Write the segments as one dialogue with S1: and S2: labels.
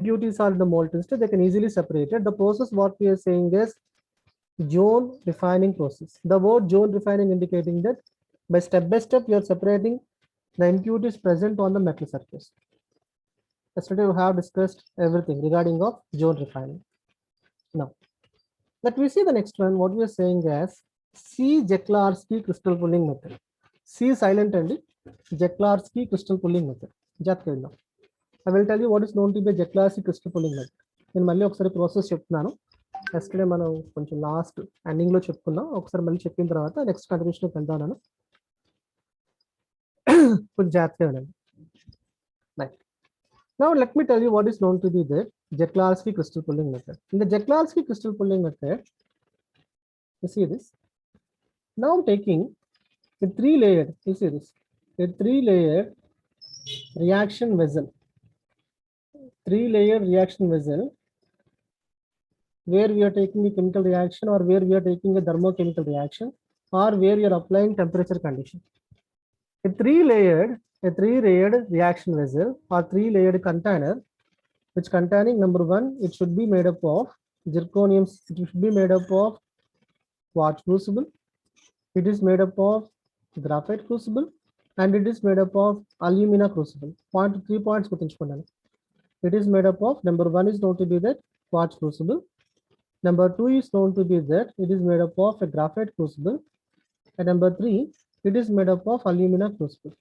S1: impurities are in the molten state, they can easily separate it. The process what we are saying is zone refining process. The word zone refining indicating that by step you are separating the impurities present on the metal surface. Yesterday we have discussed everything regarding of zone refining. Now let me see the next one. What we are saying is C. Jeklarski crystal pulling method. C silent and Jeklarski crystal pulling method. I will tell you what is known to be Jeklarski crystal pulling method. నేను మళ్ళీ ఒకసారి process చెప్తున్నాను. Yesterday మనం కొంచెం last ending లో చెప్పుకున్నాం. ఒకసారి మళ్ళీ చెప్పిన తర్వాత నెక్స్ట్ కంటిన్యూషన్ వెళ్తాను. కొంచెం జాగ్రత్తగా వినండి. Now let me tell you what is known to be the Jeklarski crystal pulling method. In the Jeklarski crystal pulling method, you see this. Now I'm taking a 3-layered, you see this, a 3-layered reaction vessel. 3-layer reaction vessel where we are taking a chemical reaction or where we are taking a thermochemical reaction or where you are applying temperature condition. A 3-layered reaction vessel or 3-layered container which containing number 1, it should be made up of zirconium, it should be made up of quartz crucible, it is made up of graphite crucible and it is made up of alumina crucible. 3 points. It is made up of number 1 is known to be that quartz crucible. Number 2 is known to be that it is made up of a graphite crucible. And number 3, it is made up of alumina crucible.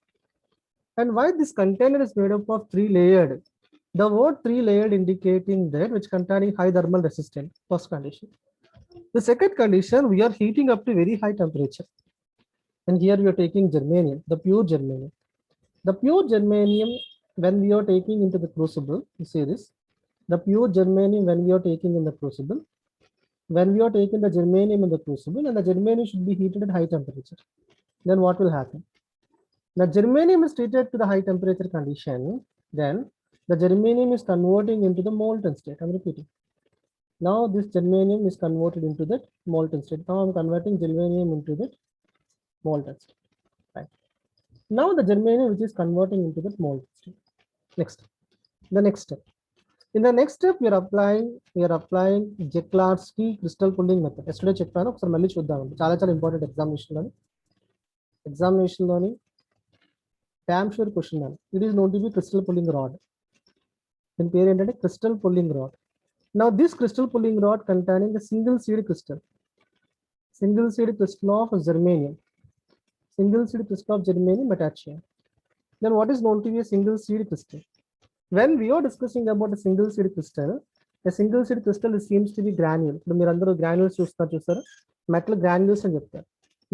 S1: And why this container is made up of 3-layered? The word 3-layered indicating that which containing high thermal resistance, first condition. The second condition, we are heating up to very high temperature. And here we are taking germanium, the pure germanium. The pure germanium, when we are taking into the crucible, you see this, the pure germanium when we are taking in the crucible, when we are taking the germanium in the crucible and the germanium should be heated at high temperature, then what will happen? The germanium is treated to the high temperature condition, then the germanium is converting into the molten state. I'm repeating. Now this germanium is converted into that molten state. Now I'm converting germanium into that molten state. Right. Now the germanium which is converting into that molten state. Next, the next step. In the next step, we are applying Jeklarski crystal pulling method. Yesterday చెప్పాను ఒకసారి మళ్ళీ చూద్దాం. చాలా చాలా important examination లోని damn sure question అని. It is known to B crystal pulling rod. దీని పేరు ఏంటంటే crystal pulling rod. Now this crystal pulling rod containing a single seed crystal of germanium, attached here. Then what is known to be a single seed crystal? When we are discussing about a single seed crystal seems to be granule. ఇప్పుడు మీరు అందరూ granules చూస్తారు. Metal granules అని చెప్తారు,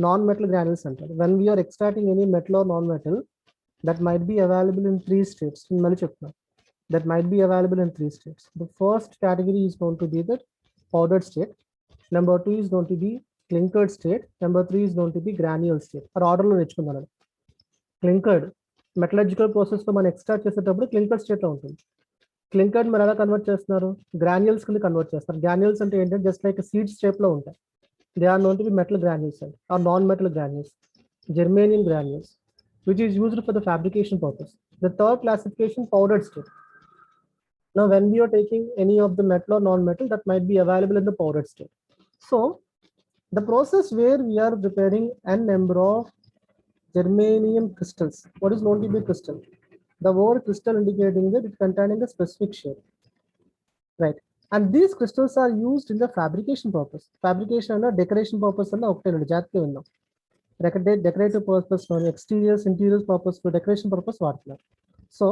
S1: non-metal granules అంటారు. When we are extracting any metal or non-metal, that might be available in 3 states. మళ్ళీ చెప్తాను, that might be available in 3 states. The first category is going to be the powdered state. Number 2 is going to be clinkered state. Number 3 is going to be granule state. Or order lo nechukundana. Clinkered metallurgical process lo man extract చేసేటప్పుడు clinkered state లో ఉంటుంది. Clinkered మరి ఎలా convert చేస్తున్నారు? Granules కింద convert చేస్తారు. Granules అంటే ఏంటంటే just like a seed shape లో ఉంటాయి. They are known to be metal granules or non-metal granules. Germanium granules, which is used for the fabrication purpose. The third classification, powdered state. Now, when we are taking any of the metal or non-metal, that might be available in the powdered state. So, the process where we are preparing n number of germanium crystals. What is known to be crystal? The word crystal indicating that it containing a specific shape, right? And these crystals are used in the fabrication purpose. Fabrication and decoration purpose and decorative purpose, exteriors, interiors purpose, for decoration purpose. So,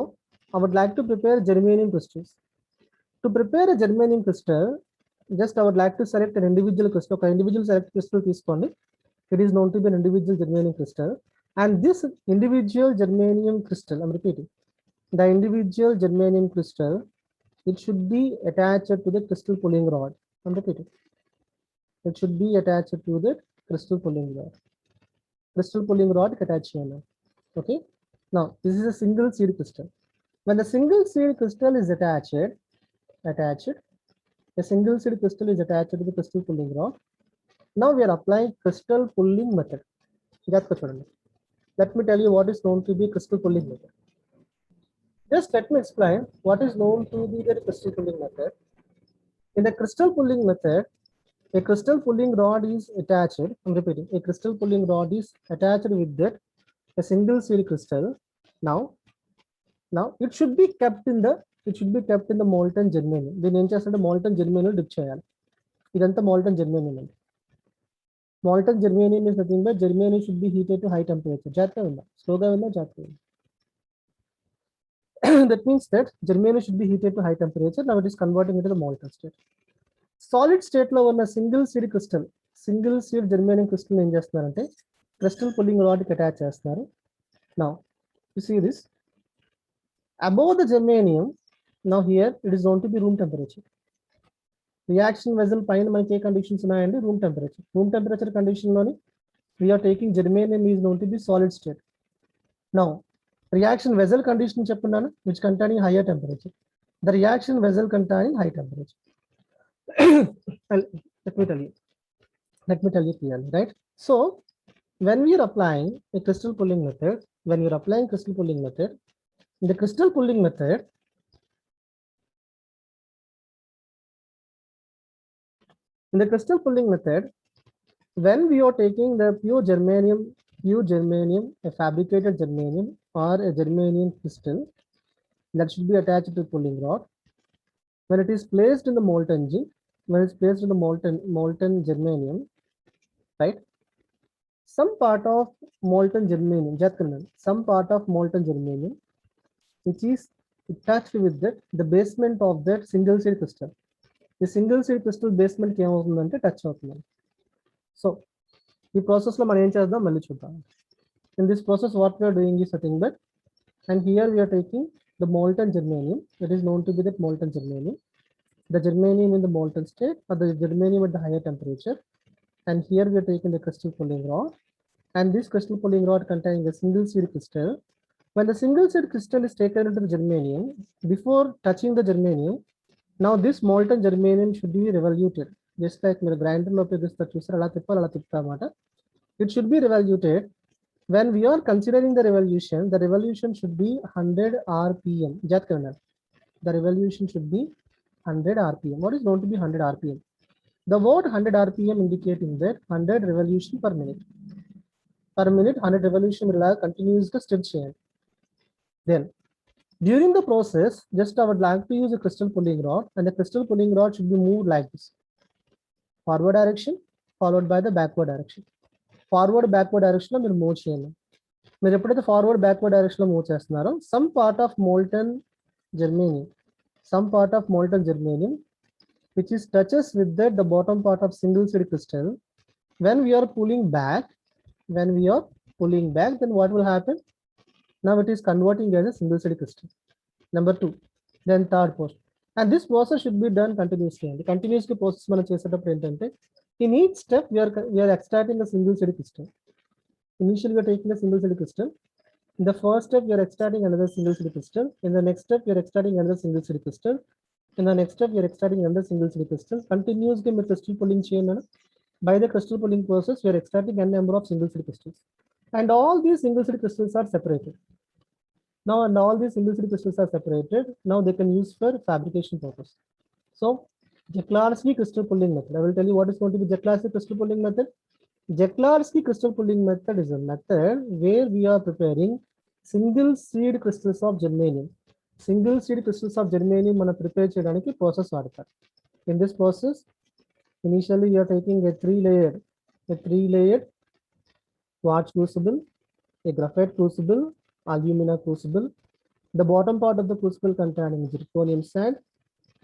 S1: I would like to prepare germanium crystals. To prepare a germanium crystal, just I would like to select an individual crystal. Okay, individual select crystal తీసుకోండి. It is known to be an individual germanium crystal. And this individual germanium crystal, I'm repeating, the individual germanium crystal, it should be attached to the crystal pulling rod. I'm repeating. It should be attached to the crystal pulling rod. Crystal pulling rod attached here. Okay. Now, this is a single seed crystal. When the single seed crystal is attached, a single seed crystal is attached to the crystal pulling rod. Now we are applying crystal pulling method. Let me tell you what is known to be crystal pulling method. Just let me explain what is known to be the crystal pulling method. In the crystal pulling method, a crystal pulling rod is attached. I'm repeating. A crystal pulling rod is attached with that a single seed crystal. Now, it should be kept in the molten germanium. దీన్ని ఏం చేస్తారంటే molten germanium dip చేయాలి. ఇదంతా molten germanium అండి. Molten germanium is nothing but germanium should be heated to high temperature. జాగ్రత్తగా ఉందా? స్లోగా ఉందా? జాగ్రత్తగా ఉందా? That means that germanium should be heated to high temperature. Now it is converting into the molten state. Solid state లో ఉన్న single seed germanium crystal ఏం చేస్తున్నారంటే క్రిస్టల్ పుల్లింగ్ రాడ్ కి అటాచ్ చేస్తున్నారు. Now you see this above the germanium, now here it is going to be room temperature. Reaction vessel పైన మనకి ఏ conditions ఉన్నాయండి? Room temperature condition లోని we are taking germanium is known to be solid state. Now reaction vessel condition చెప్పున్నాను which containing higher temperature. The reaction vessel containing high temperature. Let me tell you clearly, right? So when we are applying a crystal pulling method, in the crystal pulling method, when we are taking the pure germanium, a fabricated germanium or a germanium crystal that should be attached to the pulling rod, when it is placed in the molten germanium, right? Some part of molten germanium, which is attached with the basement of that single seed crystal. The single seed crystal basement ki emavutundante touch avutundi. So ee process lo మనం ఏం చేద్దాం మళ్ళీ చూద్దాం. In this process what we are doing is nothing but, and here we are taking the molten germanium, that is known to be that molten germanium, the germanium in the molten state or the germanium at the higher temperature, and here we are taking the crystal pulling rod, and this crystal pulling rod containing a single seed crystal. When the single seed crystal is taken into the germanium, before touching the germanium, now this molten germanium should be revoluted. Just like మీరు grinder లో ఉపయోగిస్తారు చూసారు, అలా తిప్పాలి, అలా తిప్పుతామాట. It should be revoluted. When we are considering the revolution should be 100 rpm. The revolution should be 100 rpm. What is known to be 100 rpm? The word 100 rpm indicating that 100 revolution per minute. 100 revolution will continues to stitch change. Then during the process, just I would like to use a crystal pulling rod, and the crystal pulling rod should be moved like this: forward direction followed by the backward direction. Forward backward direction lo మీరు move చేయాలి. మీరు ఎప్పుడైతే forward backward direction లో move చేస్తున్నారో some part of molten germanium which is touches with the bottom part of single seed crystal, when we are pulling back, then what will happen? Now it is converting as a single seed crystal. Number 2, then third post, and this process should be done continuously. The continuous process మనం చేసేటప్పుడు ఏంటంటే in each step we are extracting a single seed crystal. Initially we are taking a single seed crystal. In the first step we are extracting another single seed crystal. In the next step we are extracting another single seed crystal. In the next step we are extracting another single seed crystal. Continuously with crystal pulling chain, by the crystal pulling process we are extracting n number of single seed crystals, and all these single seed crystals are separated. Now they can use for fabrication purpose. So Jaclarsky crystal pulling method, I will tell you what is going to be Jaclarsky crystal pulling method. Jaclarsky crystal pulling method is a method where we are preparing single seed crystals of germanium. మనం prepare చేయడానికి process వాడతారు. In this process, initially we are taking a three layered quartz crucible, a graphite crucible, alumina crucible, the bottom part of the crucible containing zirconium sand,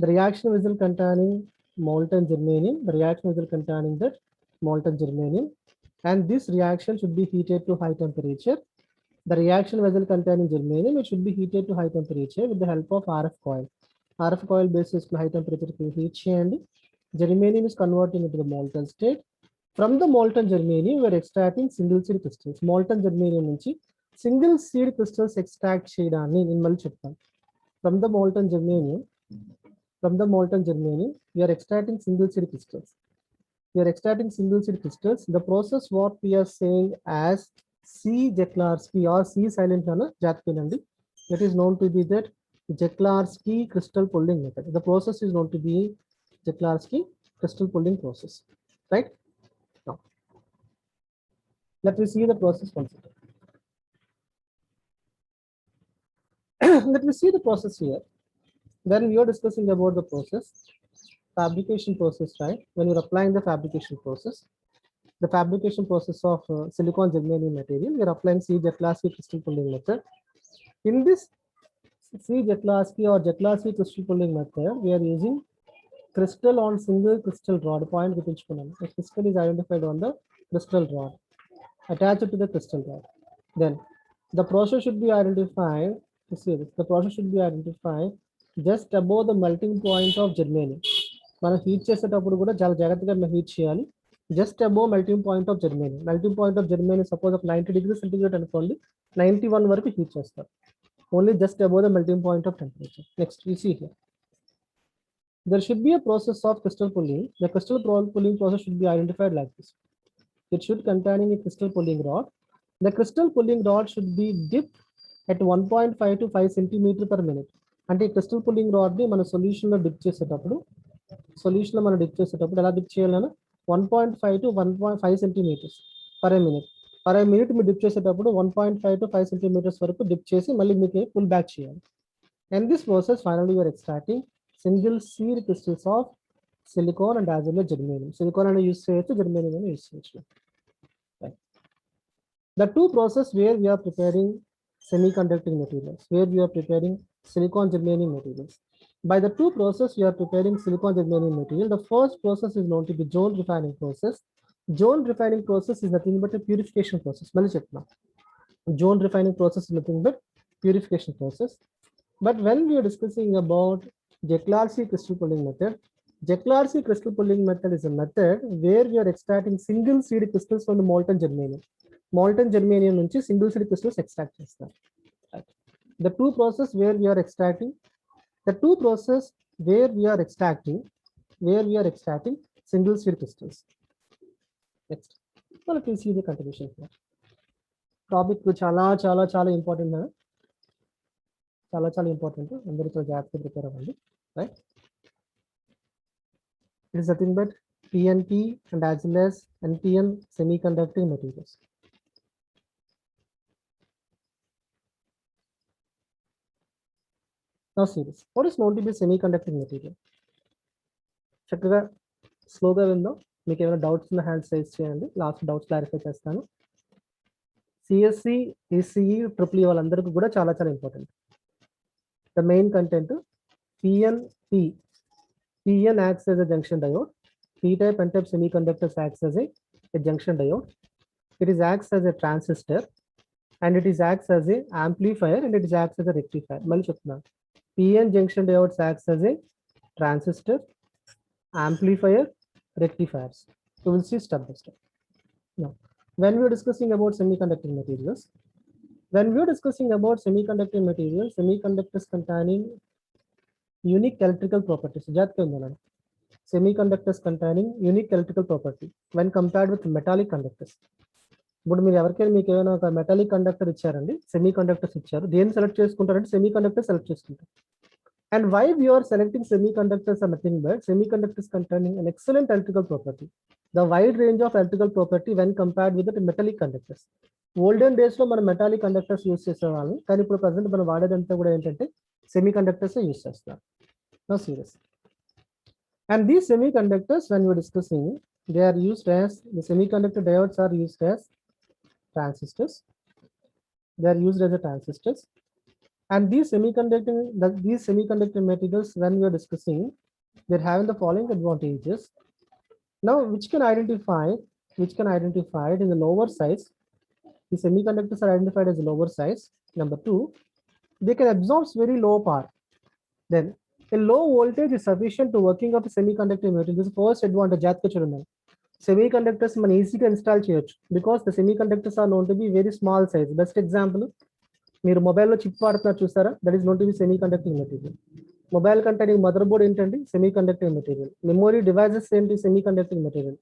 S1: the reaction vessel containing molten germanium, and this reaction should be heated to high temperature. The reaction vessel containing germanium, it should be heated to high temperature with the help of RF coil. RF coil basis high temperature heat చేయండి. Germanium is converting into the molten state. From the molten germanium, we are extracting single seed crystals. Molten germanium నుంచి single seed crystals extract చేయడాన్ని నేను మళ్ళీ చెప్తాను. From the molten germanium, we are extracting single seed crystals. The process what we are saying as C. Jaclarsky or C silent, that is known to be that Jeklarski crystal pulling method. The process is known to be Jeklarski crystal pulling process, right? Now, let me see the process once again. Let me see the process here. When we are discussing about the process, fabrication process, right? When you're applying the fabrication process of silicon germanium material, we are applying C-Jeklarski crystal pulling method. In this C-Jeklarski or Jeklarski crystal pulling method, we are using crystal on single crystal rod point. The crystal is identified on the crystal rod, attached to the crystal rod. Then the process should be identified. See this. The process should be identified just above the melting point of germanium. మనం heat చేసేటప్పుడు కూడా చాలా జాగ్రత్తగా heat చేయాలి. Just above melting point of Germany. Melting point of Germany suppose ఒక 90 degrees centigrade అనుకోండి, 91 వరకు heat చేస్తారు. Only just above the melting point of temperature. Next, we see here. There should be a process of crystal pulling. The crystal pulling process should be identified like this. It should containing a crystal pulling rod. The crystal pulling rod should be dipped at 1.5 to 5 centimeter per minute. అంటే ఈ crystal pulling rod ని మన solution లో dip చేసేటప్పుడు ఎలా dip చేయాలన్నా 1.5 to 1.5 centimeters per minute. Per minute మీరు dip చేసేటప్పుడు 1.5 to 5 centimeters వరకు డిప్ చేసి మళ్ళీ మీకు పుల్ బ్యాక్ చేయాలి. And this process finally you are extracting single seed crystals of silicon and as well as germanium. Silicon and use చేయొచ్చు, germanium and use చేయొచ్చు. Right. The two process where we are preparing semiconducting materials, where we are preparing silicon germanium materials. By the two process we are preparing silicon germanium material. The first process is known to be zone refining process. Zone refining process is nothing but a purification process. మళ్ళీ చెప్తున్నా, zone refining process is nothing but purification process. But when we are discussing about Jeklarski crystal pulling method, Jeklarski crystal pulling method is a method where we are extracting single seed crystals from the molten germanium. Molten germanium నుంచి single seed crystals extract చేస్తారు. The two process where we are extracting single seed crystals. Next, so let me see the continuation here. Topic చాలా important. చాలా important. అందరూ చాలా జాగ్రత్తగా prepare అవ్వండి, right? It is nothing but PNP and as well as NPN semiconducting materials. Now see this. What is known to be semiconducting material? చక్కగా స్లోగా విందాం. మీకు ఏమైనా డౌట్స్ ఉన్న హ్యాండ్స్ రైజ్ చేయండి, లాస్ట్ డౌట్స్ క్లారిఫై చేస్తాను. CSE, ECE, EEE వాళ్ళందరికీ కూడా చాలా important. The main content PNP. PN acts as a junction diode. P-type N-type semiconductors acts as a junction diode. It is acts as a transistor, and it is acts as a amplifier, and it is acts as a rectifier. మళ్ళీ చెప్తున్నాను, PN junction diodes acts as a transistor, amplifier, rectifiers. So we'll see step by step. Now, when we are discussing about semiconducting materials, semiconductors containing unique electrical properties. Semiconductors containing unique electrical property when compared with metallic conductors. ఇప్పుడు మీరు ఎవరికైనా మీకు ఏమైనా ఒక metallic conductor ఇచ్చారండి, semi conductors ఇచ్చారు, దేన్ని select చేసుకుంటారంటే semi conductor select చేసుకుంటారు. And why we are selecting semiconductors are nothing but semiconductors containing an excellent electrical property. The wide range of electrical property when compared with the metallic conductors. Olden days లో మనం metallic conductors use చేసేవాళ్ళం, కానీ ఇప్పుడు present మనం వాడేదంతా కూడా ఏంటంటే semiconductors use చేస్తాం. No serious. And these semiconductors, when we are discussing, they are used as the semiconductor diodes are used as transistors. They are used as a transistors. And these semiconductor materials, when we are discussing, they're having the following advantages. Now, which can identify it in the lower size. The semiconductors are identified as lower size. Number two, they can absorb very low power. Then a low voltage is sufficient to working of a semiconductor material. This is first advantage. Semiconductors man easy to install cheyochu because the semiconductors are known to be very small size. Best example, మీరు మొబైల్లో chip వాడుతున్నారు చూసారా, that is known to be semiconducting material. Mobile containing motherboard ఏంటండి, semiconducting material. Memory devices ఏంటి, semiconducting material.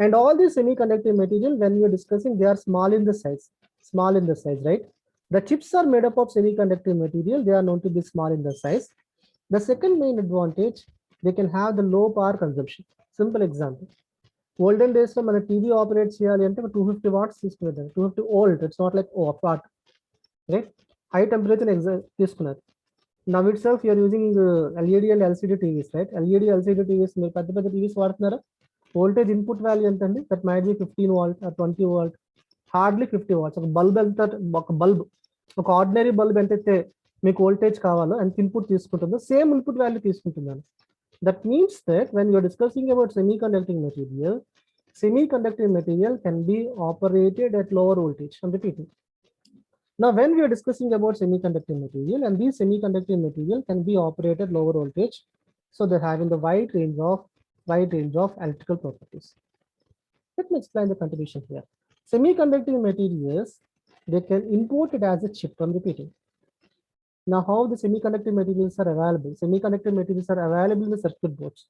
S1: And all these semiconducting material when you're discussing they are small in the size, right? The chips are made up of semiconductor material. They are known to be small in the size. The second main advantage, they can have the low power consumption. Simple example. Olden days లో మన TV operate చేయాలి అంటే 250 watts తీసుకునేది, 250 volt. It's not like what, right? High temperature తీసుకున్నారు. Now itself you're using LED and LCD TVs, right? LED LCD TVs, మీరు పెద్ద పెద్ద TVs వాడుతున్నారా? వోల్టేజ్ ఇన్పుట్ వాల్యూ ఎంత అండి? That might be 15 volt or 20 volt, hardly 50 watts. ఒక bulb ఎంత, ఒక ఆర్డినరీ బల్బ్ ఎంతైతే మీకు వోల్టేజ్ కావాలో ఎంత ఇన్పుట్ తీసుకుంటుందో సేమ్ ఇన్పుట్ వాల్యూ తీసుకుంటున్నాను. That means that when you are discussing about semiconducting material can be operated at lower voltage. I'm repeating. Now, when we are discussing about semiconducting material, and these semiconducting material can be operated lower voltage, so they're having the wide range of electrical properties. Let me explain the continuation here. Semiconducting materials, they can import it as a chip. I'm repeating. Now, how the semiconductor materials are available? Semiconductor materials are available in the circuit boards.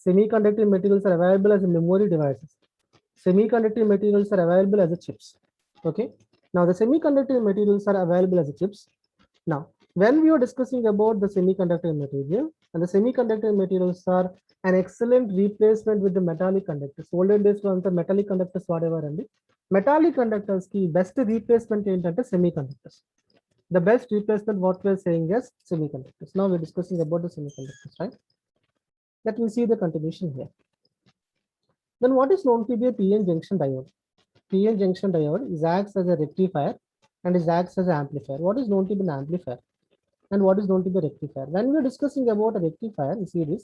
S1: Semiconductor materials are available as memory devices. Semiconductor materials are available as a chips. Okay. Now, the semiconductor materials are available as a chips. Now, when we are discussing about the semiconductor material, and the semiconductor materials are an excellent replacement with the metallic conductors. Olden days lo anta metallic conductors vadevarandi. Metallic conductors ki best replacement entante semiconductors. The best replacement, what we are saying is semiconductors. Now we're discussing about the semiconductors, right? Let me see the continuation here. Then what is known to be a PN junction diode? PN junction diode is acts as a rectifier and is acts as an amplifier. What is known to be an amplifier and what is known to be a rectifier? When we're discussing about a rectifier, you see this,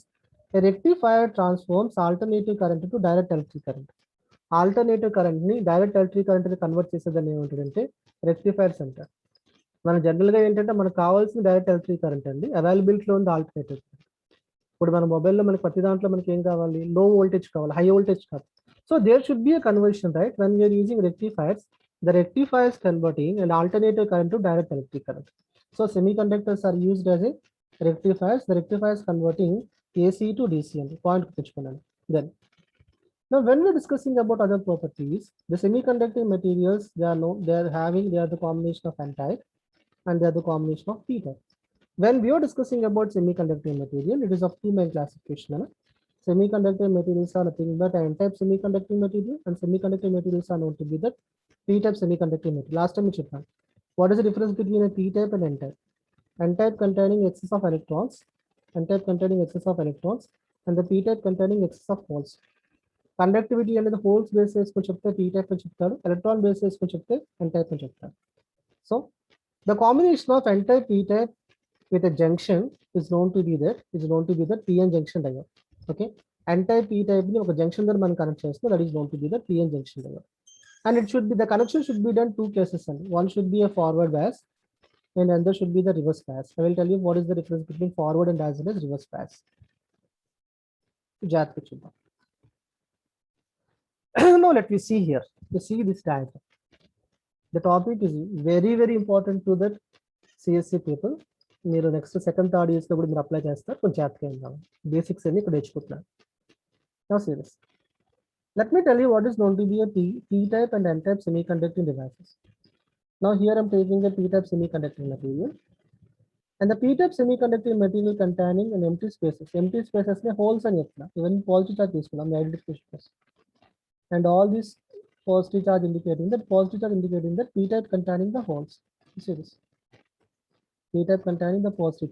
S1: a rectifier transforms alternating current into direct electric current. Alternating current ni direct electric current ni convert చేసేదని ఏమంటారంటే rectifiers అంటారు. మన జనరల్గా ఏంటంటే మనకు కావాల్సిన direct electric current అండి, అవైలబిలిటీలో ఉంది ఆల్టర్నేటివ్. ఇప్పుడు మన మొబైల్లో మనకి ప్రతి దాంట్లో మనకి ఏం కావాలి? లో వోల్టేజ్ కావాలి, హై వోల్టేజ్ కాదు. So there should be a conversion, right? When we're using rectifiers, the rectifiers converting and alternative current to direct electric current. So semiconductors are used as a rectifiers, the rectifiers converting AC to DC అండి. Point తెచ్చుకున్నాను. Then now when we're discussing about other properties, the semiconducting materials, they are the combination of n-type and they are the combination of p-type. When we are discussing about semiconducting material, it is of two main classification. Semiconductor materials are nothing but n-type semiconducting material, and semiconducting materials are known to be the p-type semiconducting material. Last time we checked. What is the difference between a p-type and n-type? N-type containing excess of electrons, n-type containing excess of electrons, and the p-type containing excess of holes. Conductivity అనేది holes base చేసుకొని చెప్తే P type అని చెప్తారు, electron base చేసుకొని చెప్తే ఎన్ type అని చెప్తారు. So the combination of N type P type with a junction is known to be that PN junction diode. Okay, N type P type ని ఒక జంక్షన్ ద్వారా మనం కనెక్ట్ చేస్తే that is known to be that PN junction diode. And it should be the connection should be done 2 cases అండి. One should be a forward bias and another should be the reverse bias. I will tell you what is the difference between forward and as well as reverse bias. జాగ్రత్తగా చూద్దాం. Now let me see here. You see this diagram. The topic is very very important to the CSC people. మీరు next second third years లో కూడా మీరు apply చేస్తారు. కొంచెం జాగ్రత్తగా ఉందాం. బేసిక్స్ అన్ని ఇక్కడ నేర్చుకుంటున్నాను. Now see this. Let me tell you what is known to be a p-type and n-type semiconducting devices. Now here I'm taking a p-type semiconducting material, and the p-type semiconducting material containing an empty spaces. Empty spaces ne holes అని చెప్తున్నా. Even positive charge తీసుకున్నాం identification. And all this positive charge indicating that p-type containing the holes. You see this, p-type containing the positive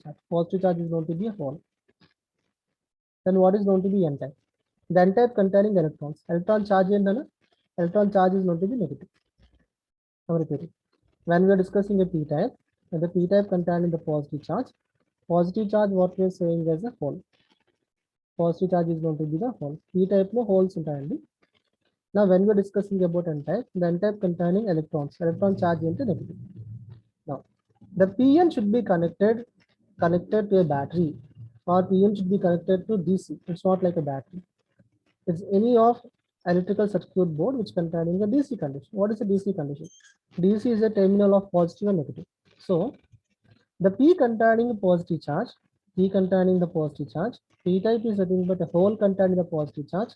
S1: charge is known to be a hole. Then what is known to be n-type? The n-type containing electrons. Electron charge is known to be negative. I'm repeating. When we are discussing a p-type, and the p-type containing the positive charge what we are saying as a hole. Positive charge is known to be the hole. p-type no holes ఉంటాయండి. Now, when we are discussing about n-type, the n-type containing electrons, electron charge into negative. Now, the PN should be connected to a battery, or PN should be connected to DC. It's not like a battery. It's any of electrical circuit board which containing a DC condition. What is a DC condition? DC is a terminal of positive and negative. So, the P containing positive charge, P-type is nothing but a hole containing the positive charge.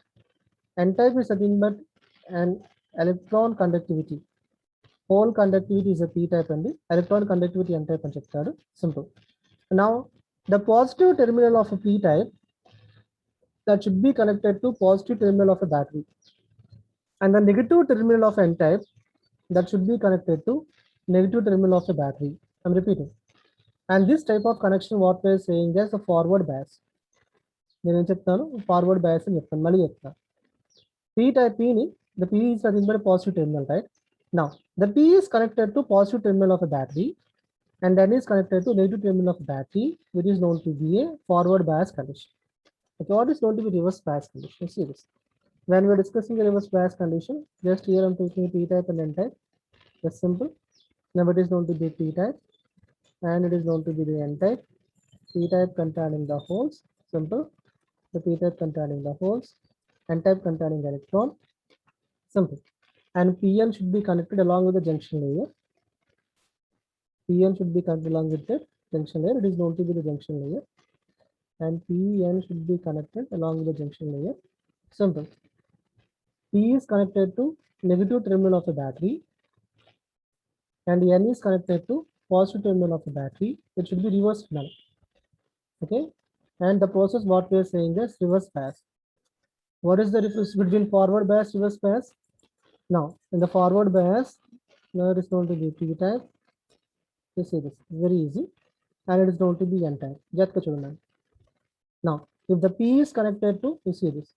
S1: N-type is nothing but an electron conductivity. hole conductivity is a p type and the electron conductivity n type అని చెప్తాడు. Simple. Now the positive terminal of a p type that should be connected to positive terminal of a battery, and the negative terminal of n type that should be connected to negative terminal of a battery. I'm repeating. And this type of connection what we are saying is a forward bias. నేను ఏం చెప్తాను, forward bias అని చెప్తాను. మళ్ళీ చెప్తాను. P type P ni, the P is nothing but a positive terminal, right? Now the P is connected to positive terminal of a battery and N is connected to negative terminal of a battery, which is known to be a forward bias condition. Okay, what is known to be reverse bias condition? See this. When we are discussing the reverse bias condition, just here I'm taking P type and N type. That's simple. Now it is known to be P type and it is known to be the N type. P type containing the holes, simple. The P type containing the holes, N type containing electron, simple. And Pn should be connected along with the junction layer. Pn should be connected along with the junction layer. It is known to be the junction layer. And Pn should be connected along with the junction layer. Simple. P is connected to negative terminal of the battery and N is connected to positive terminal of the battery. It should be reversed now. Okay. And the process what we are saying is reverse bias. What is the difference between forward bias, reverse bias? Now, in the forward bias, now it is known to be P type. You see this, very easy. And it is known to be N type. Now, if the P is connected to, you see this,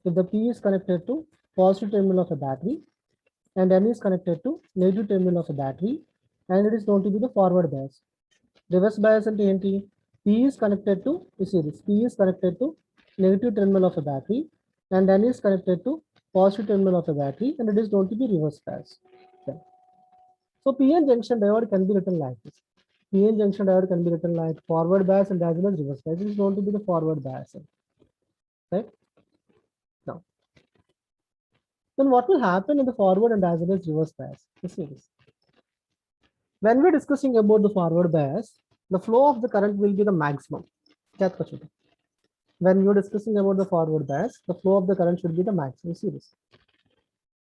S1: if the P is connected to positive terminal of a battery and N is connected to negative terminal of a battery, and it is known to be the forward bias. Reverse bias and TNT, P is connected to, you see this, P is connected to negative terminal of a battery and N is connected to positive terminal of a battery, and it is known to be reverse bias. Okay. So PN junction diode can be written like this. PN junction diode can be written like forward bias and as well as reverse bias. It is known to be the forward bias. Right? Now, then what will happen in the forward and as well as reverse bias? Let's see this. When we're discussing about the forward bias, the flow of the current will be the maximum. When you're discussing about the forward bias, the flow of the current should be the maximum. See this.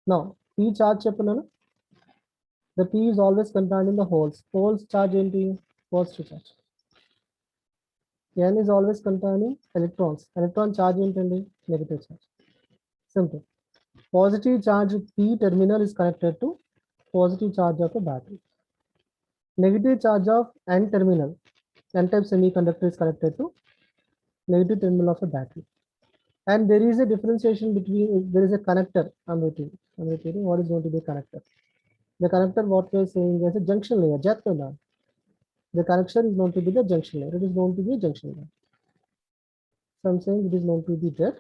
S1: Now, P charge cheppanana. The P is always contained in the holes. Holes charge into positive charge. N is always containing electrons. Electron charge into negative charge. Simple. Positive charge P terminal is connected to positive charge of a battery. Negative charge of N terminal, N type semiconductor is connected to negative terminal of a battery. And there is a differentiation between, there is a connector. I'm repeating what is going to be a connector. The connector, what we are saying is a junction layer. The connection is known to be the junction layer. It is known to be a junction layer. So I'm saying it is known to be the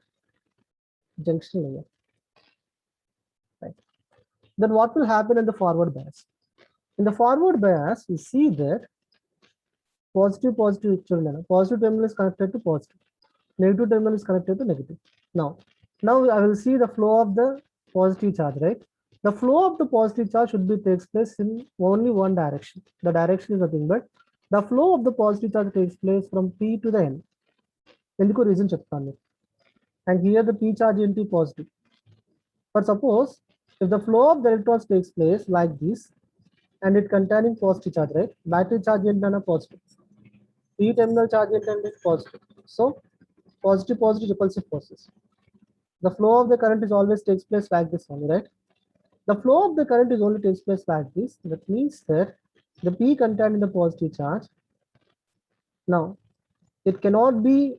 S1: junction layer. Right. Then what will happen in the forward bias? In the forward bias, we see that positive terminal is connected to positive. Negative terminal is connected to negative. Now I will see the flow of the positive charge, right? The flow of the positive charge should be takes place in only one direction. The direction is nothing but the flow of the positive charge takes place from P to the N. Enduko reason cheptanu. And here the P charge into positive. But suppose if the flow of the electrons takes place like this and it containing positive charge, right? Battery charge into positive. P terminal charge into positive. So positive repulsive forces. The flow of the current is always takes place like this only, right? The flow of the current is only takes place like this. That means that the P contained in the positive charge. Now, it cannot be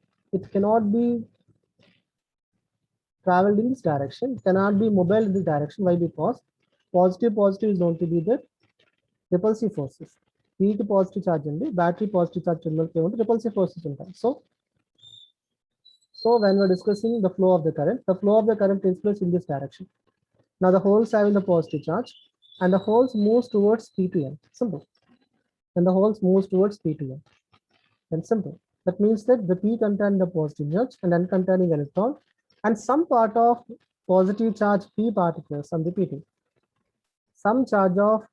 S1: traveled in this direction. It cannot be mobile in this direction. Why? Because positive is known to be the repulsive forces. P to positive charge and the battery positive charge terminal repulsive forces. So when we're discussing the flow of the current takes place in this direction. Now the holes having the positive charge and the holes moves towards P to N. Simple. And the holes moves towards P to N. And simple. That means that the P containing the positive charge and N containing electron and some part of positive charge P particles, I'm repeating, some charge of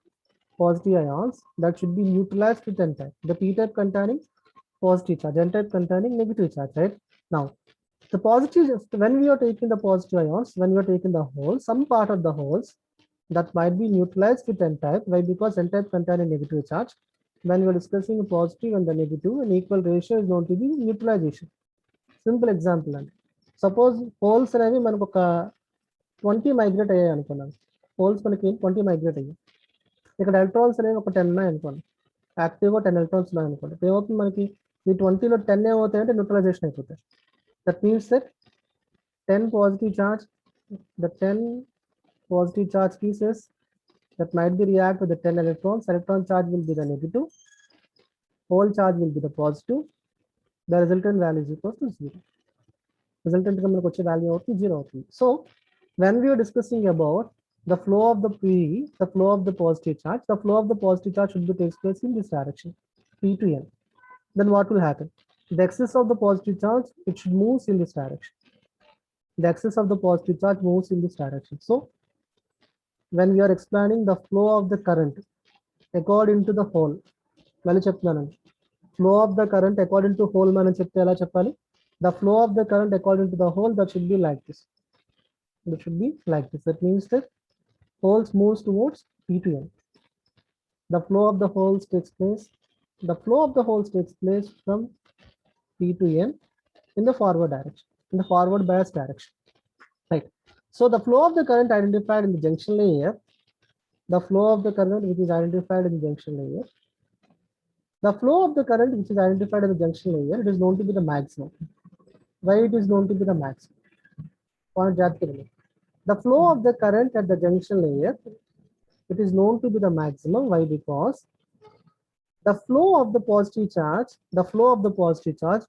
S1: positive ions that should be neutralized with N type. The P type containing positive charge, N type containing negative charge, right? Now, the positive, when we are taking the positive ions, when we are taking the holes, some part of the holes that might be neutralized with n-type. Why? Because n-type contain a negative charge. When we are discussing a positive and the negative, an equal ratio is known to be neutralization. Simple example అండి. Suppose holes అనేవి మనకు ఒక 20 migrate అయ్యాయి అనుకున్నాను. Holes మనకి 20 migrate అయ్యాయి. ఇక్కడ electrons అనేవి ఒక 10 ఉన్నాయి అనుకోండి. యాక్టివ్గా 10 ఎలక్ట్రాన్స్ ఉన్నాయి అనుకోండి. ఏమవుతుంది మనకి ఈ 20లో 10 ఏమవుతాయంటే న్యూట్రలైజేషన్ అయిపోతాయి. That means that 10 positive charge, the 10 positive charge pieces that might be react with the 10 electrons. Electron charge will be the negative, whole charge will be the positive. The resultant value is equal to 0. Resultant value out 0. So when we are discussing about the flow of the the flow of the positive charge, the flow of the positive charge should be takes place in this direction, P to N. Then what will happen? The excess of the positive charge, it should move in this direction. The excess of the positive charge moves in this direction. So when we are explaining the flow of the current according to the whole, flow of the current according to whole మనం చెప్తే ఎలా చెప్పాలి? The flow of the current according to the whole, that should be like this. That should be like this. That means that holes moves towards P to N. The flow of the holes takes place. The flow of the holes takes place from P to N in the forward direction, in the forward bias direction. Right. So the flow of the current identified in the junction layer, the flow of the current which is identified in the junction layer, the flow of the current which is identified in the junction layer, it is known to be the maximum. Why it is known to be the maximum? The flow of the current at the junction layer, it is known to be the maximum. Why? Because the flow of the positive charge,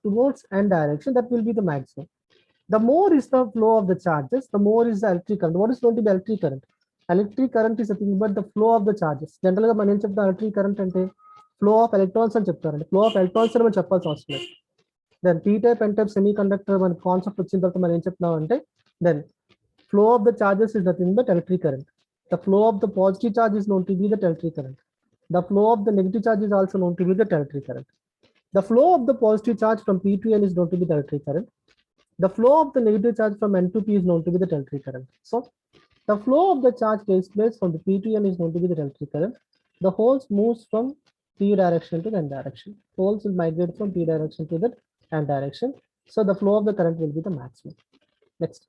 S1: towards n direction, that will be the maximum. The more is the flow of the charges, the more is the electric current. What is going to be electric current? Electric current is nothing but the flow of the charges. Generally, మనం ఏం చెప్తాం electric current అంటే flow of electrons అని చెప్తారండి. Flow of electrons అని మనం చెప్పాల్సిన అవసరం లేదు. Then p-type n-type semiconductor మన కాన్సెప్ట్ వచ్చిన తర్వాత మనం ఏం చెప్తున్నాం అంటే then flow of the charges is nothing but electric current. The flow of the positive charge is known to be the electric current. The flow of the negative charge is also known to be the electric current. The flow of the positive charge from P to N is known to be the electric current. The flow of the negative charge from N to P is known to be the electric current. So the flow of the charge takes place from the P to N is known to be the electric current. The holes moves from P direction to the N direction. Holes will migrate from P direction to the N direction. So the flow of the current will be the maximum. Next.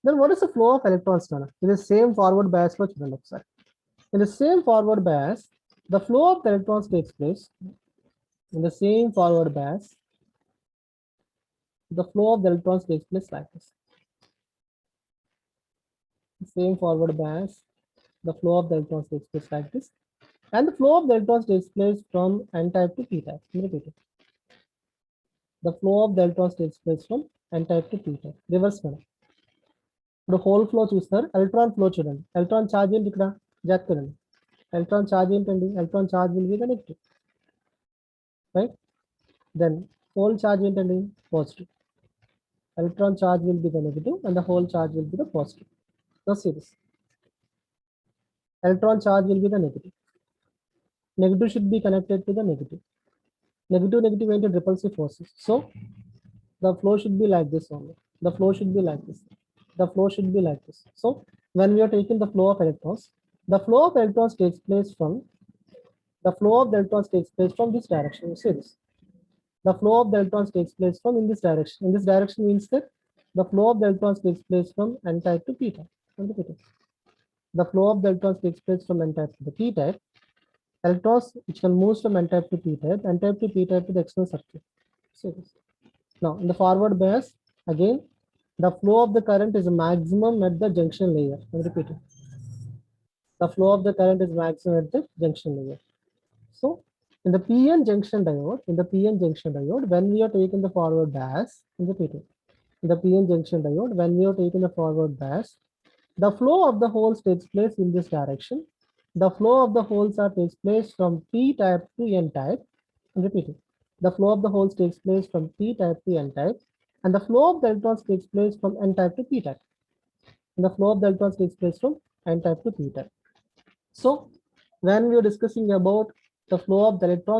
S1: Then what is the flow of electrons? In the same forward bias flow, in the same forward bias, the flow of the electrons takes place in the same forward bias. The flow of the electrons takes place like this. The same forward bias, the flow of the electrons takes place like this. And the flow of the electrons takes place from n-type to p-type. Repeat it. The flow of the electrons takes place from n-type to p-type. Reverse manner. The whole flow చూస్తారు, electron flow చూడండి. Electron charge ఏంటి ఇక్కడ జాగ్రత్త చూడండి. Electron charge ఏంటండి? Electron charge will be the negative. Right? Then whole charge ఏంటండి? Positive. Electron charge will be the negative and the whole charge will be the positive. Now see this. Electron charge will be the negative. Negative should be connected to the negative. Negative into repulsive forces. So the flow should be like this only. The flow should be like this. The flow should be like this. So when we are taking the flow of electrons, the flow of electrons takes place from this direction. You see this. The flow of the electrons takes place from in this direction. In this direction means that the flow of the electrons takes place from n-type to p-type. The flow of the electrons takes place from n-type to the p-type. Electrons which can move from n-type to p-type, n-type to p-type to the external circuit. See this. Now in the forward bias, again, the flow of the current is maximum at the junction layer. Repeat it. The flow of the current is maximum at the junction layer. So in the PN junction diode, when we are taking the forward bias, in the PN junction diode, when we are taking the forward bias, the flow of the holes takes place in this direction. The flow of the holes takes place from p-type to n-type. Repeat it. The flow of the holes takes place from p-type to n-type, and the flow of the electrons takes place from n-type to p-type. And the flow of the electrons takes place from n-type to p-type. So when we are discussing about the flow of the electrons